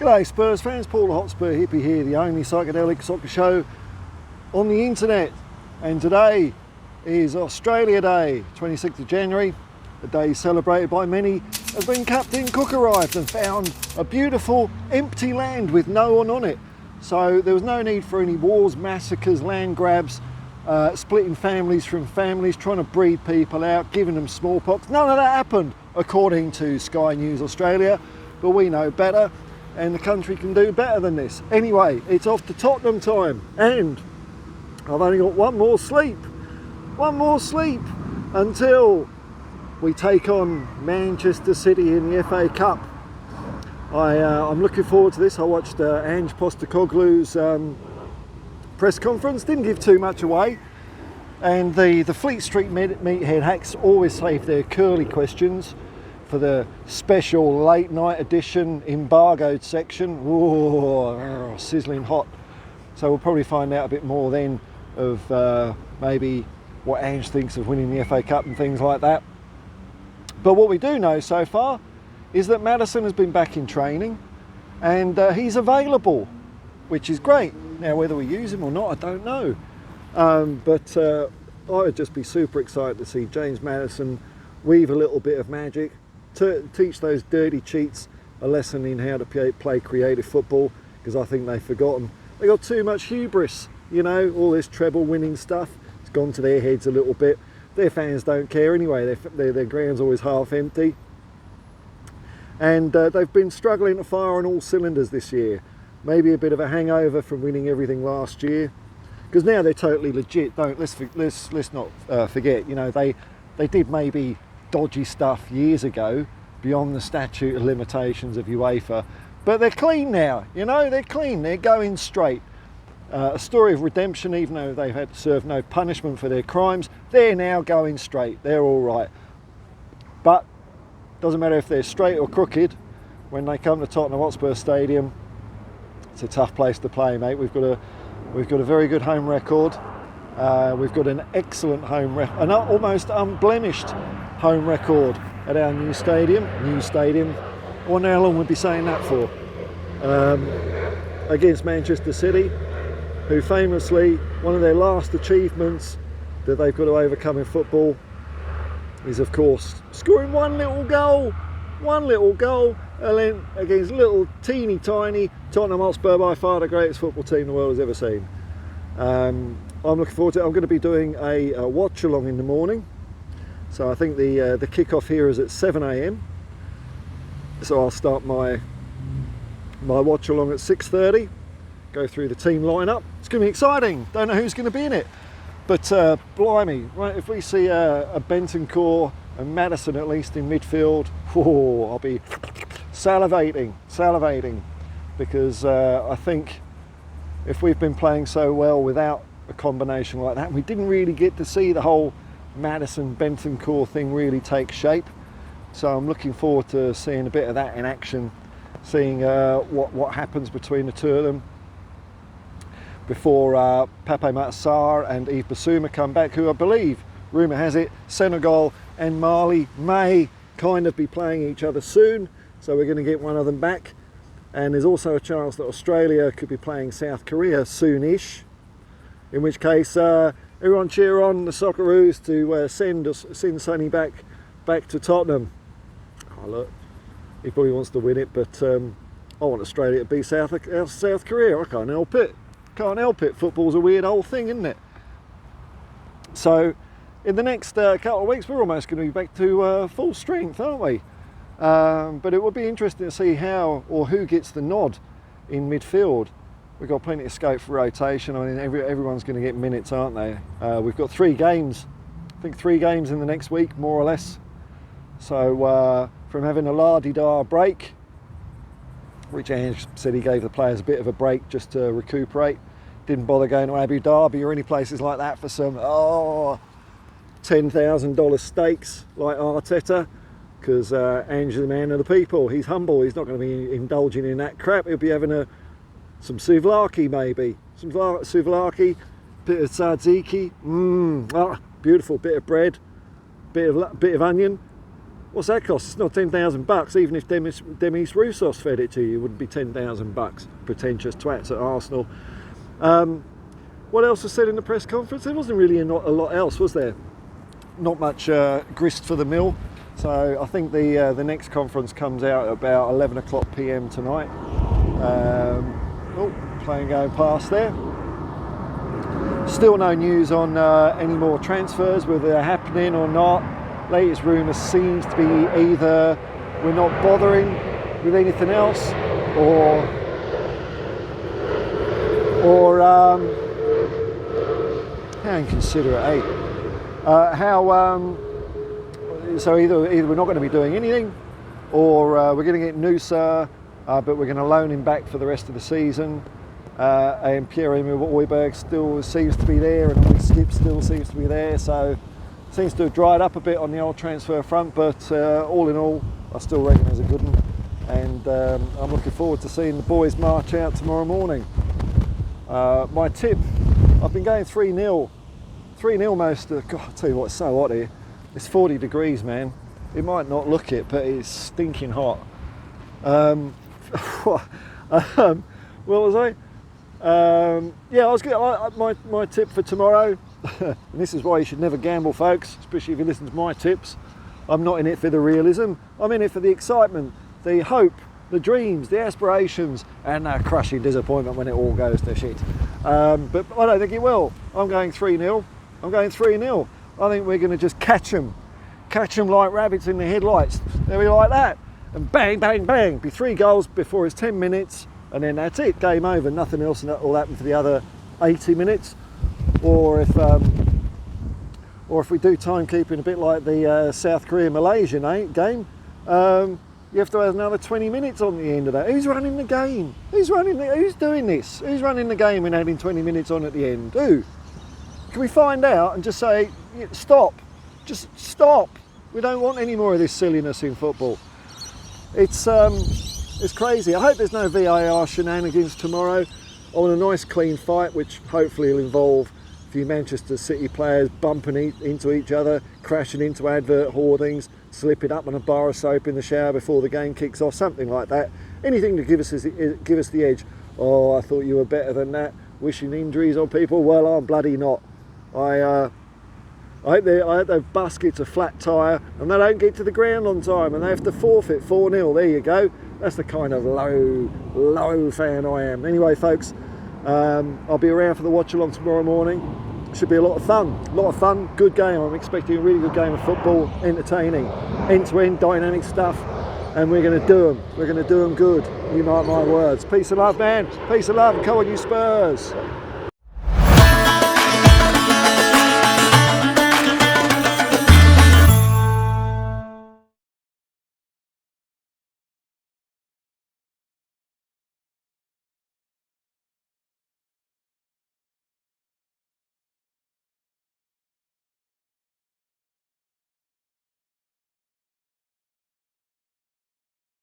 G'day Spurs fans, Paul the Hotspur hippie here, the only psychedelic soccer show on the internet. And today is Australia Day, 26th of January, a day celebrated by many as when Captain Cook arrived and found a beautiful empty land with no one on it. So there was no need for any wars, massacres, land grabs, splitting families from families, trying to breed people out, giving them smallpox. None of that happened, according to Sky News Australia, but we know better. And the country can do better than this. Anyway, it's off to Tottenham time, and I've only got one more sleep until we take on Manchester City in the FA Cup. I'm looking forward to this. I watched Ange Postecoglou's press conference, didn't give too much away, and the Fleet Street meathead hacks always save their curly questions for the special late night edition embargoed section. Ooh, sizzling hot. So we'll probably find out a bit more then of maybe what Ange thinks of winning the FA Cup and things like that. But what we do know so far is that Maddison has been back in training and he's available, which is great. Now whether we use him or not, I don't know. But I would just be super excited to see James Maddison weave a little bit of magic, to teach those dirty cheats a lesson in how to play creative football, because I think they've forgotten. They got too much hubris, you know, all this treble winning stuff. It's gone to their heads a little bit. Their fans don't care anyway. Their ground's always half empty. And they've been struggling to fire on all cylinders this year. Maybe a bit of a hangover from winning everything last year, because now they're totally legit. Let's not forget, you know, they did maybe dodgy stuff years ago beyond the statute of limitations of UEFA, but they're clean now, you know, they're clean, they're going straight. A story of redemption, even though they've had to serve no punishment for their crimes, they're now going straight, they're all right. But doesn't matter if they're straight or crooked, when they come to Tottenham Hotspur Stadium, it's a tough place to play, mate. We've got a very good home record. We've got an excellent an almost unblemished home record at our new stadium. I wonder how long we'd be saying that for. Against Manchester City, who famously, one of their last achievements that they've got to overcome in football is, of course, scoring one little goal, and then against little teeny tiny Tottenham Hotspur, by far the greatest football team the world has ever seen. I'm looking forward to it. I'm going to be doing a watch along in the morning. So I think the kick-off here is at 7 a.m. So I'll start my watch along at 6:30, go through the team lineup. It's going to be exciting. Don't know who's going to be in it. But blimey, right, if we see a Bentancur and Maddison at least in midfield, I'll be salivating, because I think if we've been playing so well without a combination like that, we didn't really get to see the whole Maddison Bentancur thing really take shape. So I'm looking forward to seeing a bit of that in action, seeing what happens between the two of them before Pape Matar and Yves Bissouma come back, who I believe, rumour has it, Senegal and Mali may kind of be playing each other soon, so we're going to get one of them back. And there's also a chance that Australia could be playing South Korea soonish, in which case everyone cheer on the Socceroos to send Sonny back to Tottenham. Oh look, he probably wants to win it, but I want Australia to beat South Korea. I can't help it. Football's a weird old thing, isn't it? So in the next couple of weeks, we're almost going to be back to full strength, aren't we? But it would be interesting to see how or who gets the nod in midfield. We've got plenty of scope for rotation. I mean, everyone's going to get minutes, aren't they? We've got 3 games. I think 3 games in the next week, more or less. So from having a la-di-da break, which Ange said he gave the players a bit of a break just to recuperate, didn't bother going to Abu Dhabi or any places like that for some $10,000 steaks like Arteta, because Ange's the man of the people. He's humble. He's not going to be indulging in that crap. He'll be having some souvlaki, maybe. Some souvlaki, bit of tzatziki. Beautiful bit of bread, bit of onion, What's that cost? It's not $10,000. Even if Demis Roussos fed it to you, it wouldn't be $10,000. Pretentious twats at Arsenal. What else was said in the press conference? There wasn't really a lot else, was there? Not much grist for the mill. So I think the next conference comes out at about 11 o'clock PM tonight. Plane going past there. Still no news on any more transfers, whether they're happening or not. Latest rumour seems to be either we're not bothering with anything else, or how inconsiderate, eh? So either we're not going to be doing anything, or we're going to get Nusa, but we're going to loan him back for the rest of the season. And Pierre-Emile Højbjerg still seems to be there, and Ollie Skip still seems to be there. So seems to have dried up a bit on the old transfer front, but all in all, I still reckon there's a good one. And I'm looking forward to seeing the boys march out tomorrow morning. My tip, I've been going 3-0. 3-0 most of the... God, I'll tell you what, it's so hot here. It's 40 degrees, man. It might not look it, but it's stinking hot. What was I? Yeah, I was good. My tip for tomorrow, and this is why you should never gamble, folks, especially if you listen to my tips. I'm not in it for the realism. I'm in it for the excitement, the hope, the dreams, the aspirations, and the crushing disappointment when it all goes to shit. But I don't think it will. I'm going 3-0. I'm going 3-0. I think we're going to just catch them like rabbits in the headlights. They'll be like that, and bang, bang, bang. Be 3 goals before it's 10 minutes, and then that's it. Game over. Nothing else will happen for the other 80 minutes. Or if we do timekeeping a bit like the South Korea-Malaysia game, you have to have another 20 minutes on the end of that. Who's running the game? Who's doing this? Who's running the game and adding 20 minutes on at the end? Who? Can we find out and just say, stop? Just stop. We don't want any more of this silliness in football. It's crazy. I hope there's no VAR shenanigans tomorrow. I want a nice clean fight, which hopefully will involve a few Manchester City players bumping into each other, crashing into advert hoardings, slipping up on a bar of soap in the shower before the game kicks off, something like that. Anything to give us the edge. Oh, I thought you were better than that. Wishing injuries on people. Well, I'm bloody not. I hope their bus gets a flat tyre and they don't get to the ground on time and they have to forfeit 4-0. There you go. That's the kind of low fan I am. Anyway, folks, I'll be around for the watch along tomorrow morning. Should be a lot of fun. Good game. I'm expecting a really good game of football. Entertaining, end-to-end dynamic stuff, and we're going to do them. We're going to do them good. You mark my words. Peace and love, man. Peace and love. Come on, you Spurs.